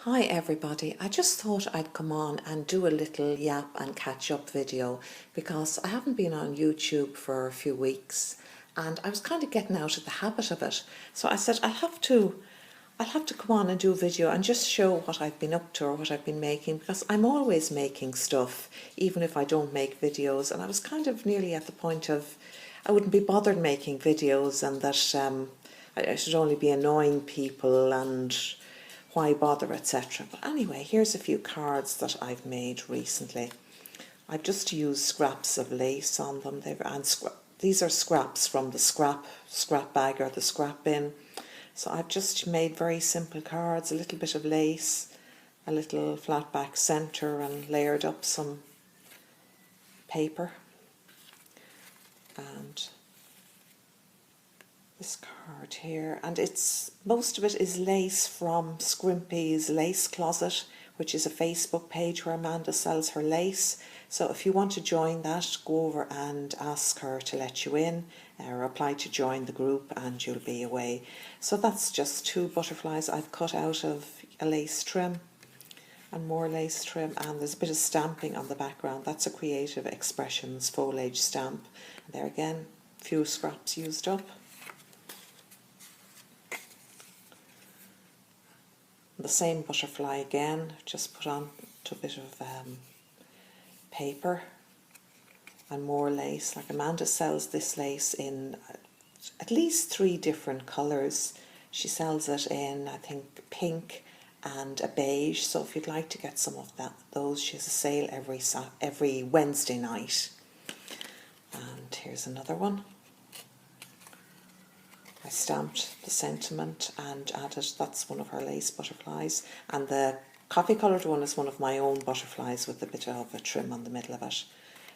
Hi everybody, I just thought I'd come on and do a little yap and catch up video because I haven't been on YouTube for a few weeks and I was kind of getting out of the habit of it. So I said I'll have to come on and do a video and just show what I've been up to or what I've been making, because I'm always making stuff even if I don't make videos, and I was kind of nearly at the point of I wouldn't be bothered making videos and that I should only be annoying people and why bother, etc. But anyway, here's a few cards that I've made recently. I've just used scraps of lace on them. These are scraps from the scrap bag or the scrap bin. So I've just made very simple cards, a little bit of lace, a little flat back centre, and layered up some paper. And this card here, and most of it is lace from Scrimpy's Lace Closet, which is a Facebook page where Amanda sells her lace. So if you want to join that, go over and ask her to let you in, or apply to join the group and you'll be away. So that's just 2 butterflies I've cut out of a lace trim, and more lace trim, and there's a bit of stamping on the background. That's a Creative Expressions foliage stamp. And there again, a few scraps used up. The same butterfly again, just put on a bit of paper and more lace. Like Amanda sells this lace in at least 3 different colours. She sells it in, I think, pink and a beige. So if you'd like to get some of those, she has a sale every Wednesday night. And here's another one. I stamped the sentiment and added, that's one of her lace butterflies, and the coffee coloured one is one of my own butterflies with a bit of a trim on the middle of it.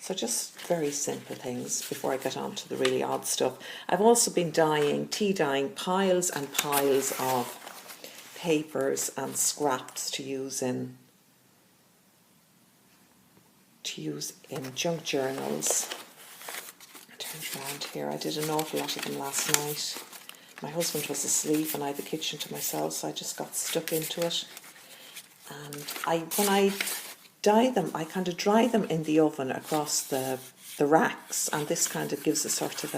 So just very simple things before I get on to the really odd stuff. I've also been tea dyeing piles and piles of papers and scraps to use in junk journals. Turn around here. I did an awful lot of them last night. My husband was asleep and I had the kitchen to myself, so I just got stuck into it. And when I dye them, I kind of dry them in the oven across the racks, and this kind of gives a sort of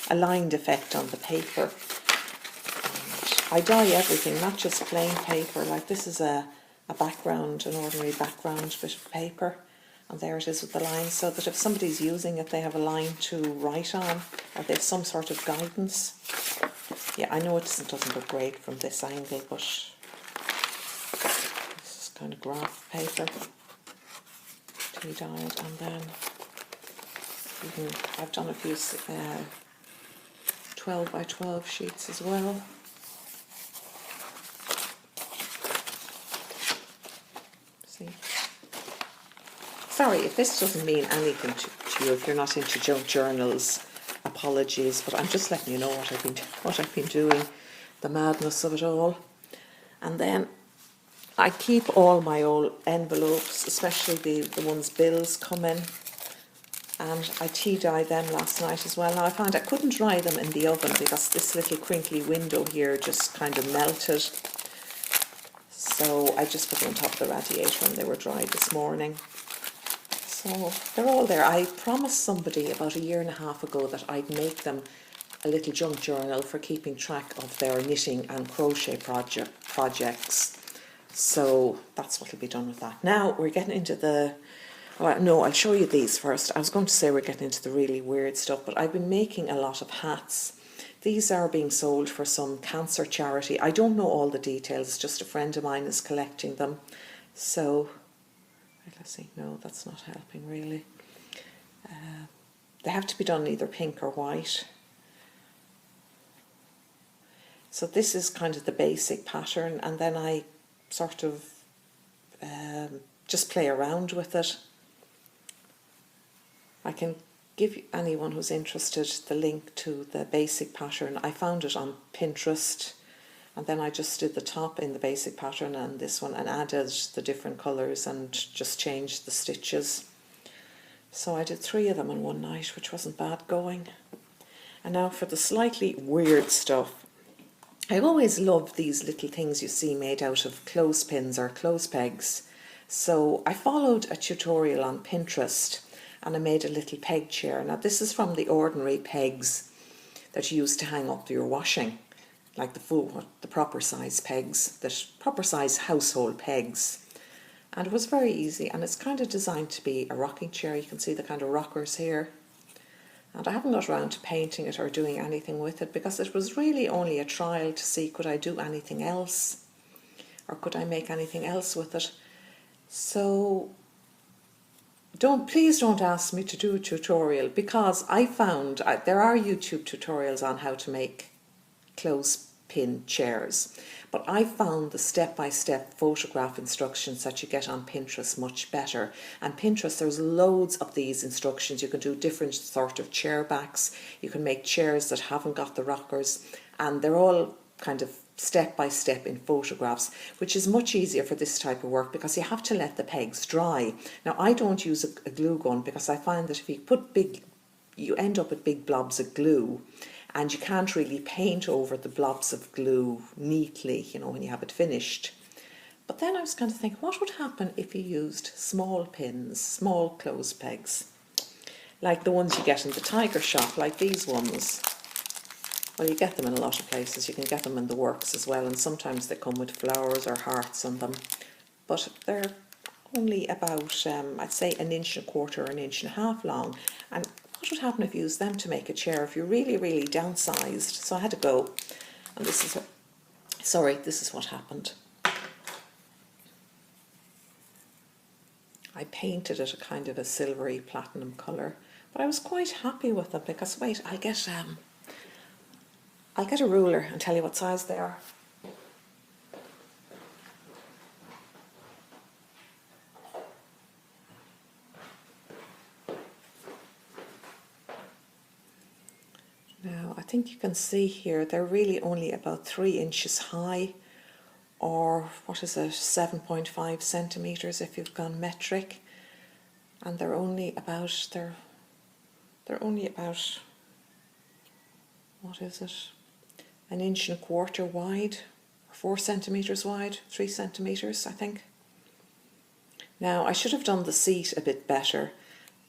a lined effect on the paper. And I dye everything, not just plain paper. Like this is a background, an ordinary background bit of paper. And there it is with the lines, so that if somebody's using it, they have a line to write on, or they have some sort of guidance. Yeah, I know it doesn't look great from this angle, but this is kind of graph paper, tea dyed, and then I've done a few 12 by 12 sheets as well. See. Sorry if this doesn't mean anything to you, if you're not into junk journals, apologies, but I'm just letting you know what I've been doing, the madness of it all. And then I keep all my old envelopes, especially the ones bills come in, and I tea dyed them last night as well. Now I found I couldn't dry them in the oven because this little crinkly window here just kind of melted, so I just put them on top of the radiator and they were dried this morning. So they're all there. I promised somebody about 1.5 years ago that I'd make them a little junk journal for keeping track of their knitting and crochet projects. So that's what will be done with that. Now we're getting into I'll show you these first. I was going to say we're getting into the really weird stuff, but I've been making a lot of hats. These are being sold for some cancer charity. I don't know all the details, just a friend of mine is collecting them. So let's see, no, that's not helping really. They have to be done either pink or white. So this is kind of the basic pattern, and then I sort of just play around with it. I can give anyone who's interested the link to the basic pattern. I found it on Pinterest, and then I just did the top in the basic pattern and this one, and added the different colours and just changed the stitches. So I did 3 of them in one night, which wasn't bad going. And now for the slightly weird stuff. I always love these little things you see made out of clothespins or clothes pegs. So I followed a tutorial on Pinterest and I made a little peg chair. Now this is from the ordinary pegs that you use to hang up your washing, like the proper size pegs, the proper size household pegs. And it was very easy, and it's kind of designed to be a rocking chair. You can see the kind of rockers here. And I haven't got around to painting it or doing anything with it because it was really only a trial to see could I do anything else or could I make anything else with it. So please don't ask me to do a tutorial, because I found there are YouTube tutorials on how to make clothespin chairs, but I found the step-by-step photograph instructions that you get on Pinterest much better. And Pinterest, there's loads of these instructions. You can do different sort of chair backs, you can make chairs that haven't got the rockers, and they're all kind of step by step in photographs, which is much easier for this type of work because you have to let the pegs dry. Now I don't use a glue gun because I find that if you put you end up with big blobs of glue, and you can't really paint over the blobs of glue neatly, you know, when you have it finished. But then I was kind of thinking, what would happen if you used small pins, small clothes pegs, like the ones you get in the Tiger shop, like these ones. Well, you get them in a lot of places. You can get them in the Works as well, and sometimes they come with flowers or hearts on them. But they're only about, I'd say, 1.25 inches, 1.5 inches long. And what would happen if you used them to make a chair if you're really, really downsized? So I had to go, and this is what happened. I painted it a kind of a silvery platinum colour, but I was quite happy with them because, wait, I'll get a ruler and tell you what size they are. Now, I think you can see here, they're really only about 3 inches high, or what is it, 7.5 centimetres if you've gone metric. And they're only about, what is it, 1.25 inches wide, 4 centimetres wide, 3 centimetres, I think. Now, I should have done the seat a bit better,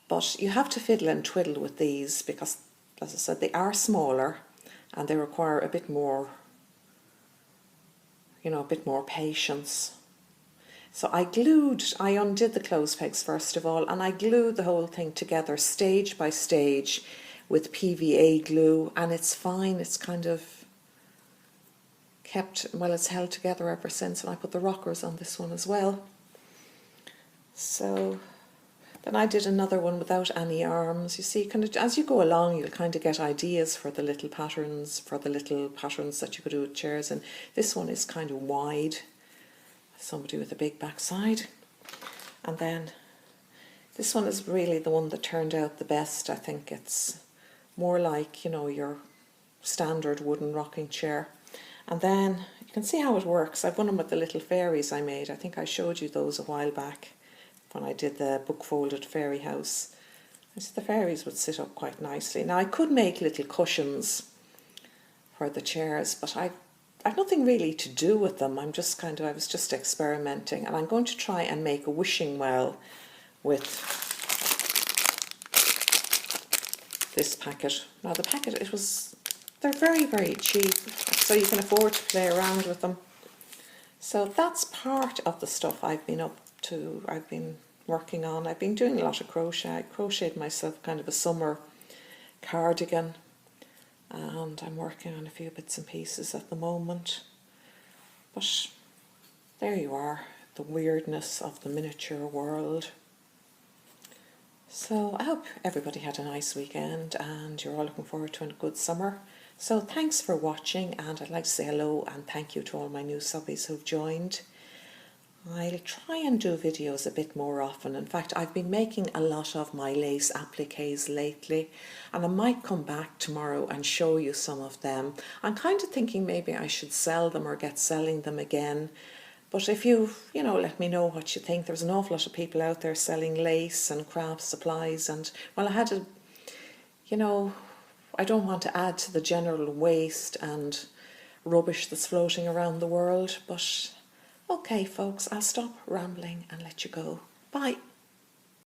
but you have to fiddle and twiddle with these because, as I said, they are smaller and they require a bit more, you know, a bit more patience. So I undid the clothes pegs first of all, and I glued the whole thing together stage by stage with PVA glue, and it's fine. It's kind of kept, well, it's held together ever since, and I put the rockers on this one as well. So then I did another one without any arms. You see, kind of as you go along, you'll kind of get ideas for the little patterns, that you could do with chairs. And this one is kind of wide, somebody with a big backside. And then this one is really the one that turned out the best. I think it's more like, you know, your standard wooden rocking chair. And then you can see how it works. I've done them with the little fairies I made. I think I showed you those a while back when I did the book folded fairy house. The fairies would sit up quite nicely. Now I could make little cushions for the chairs, but I've nothing really to do with them. I was just experimenting, and I'm going to try and make a wishing well with this packet. Now the packet, they're very, very cheap, so you can afford to play around with them. So that's part of the stuff I've been working on. I've been doing a lot of crochet. I crocheted myself kind of a summer cardigan, and I'm working on a few bits and pieces at the moment. But there you are, the weirdness of the miniature world. So I hope everybody had a nice weekend and you're all looking forward to a good summer. So thanks for watching, and I'd like to say hello and thank you to all my new subbies who've joined. I'll try and do videos a bit more often. In fact, I've been making a lot of my lace appliques lately, and I might come back tomorrow and show you some of them. I'm kind of thinking maybe I should sell them or get selling them again. But if you let me know what you think. There's an awful lot of people out there selling lace and craft supplies, and well, I don't want to add to the general waste and rubbish that's floating around the world. But okay, folks, I'll stop rambling and let you go. Bye.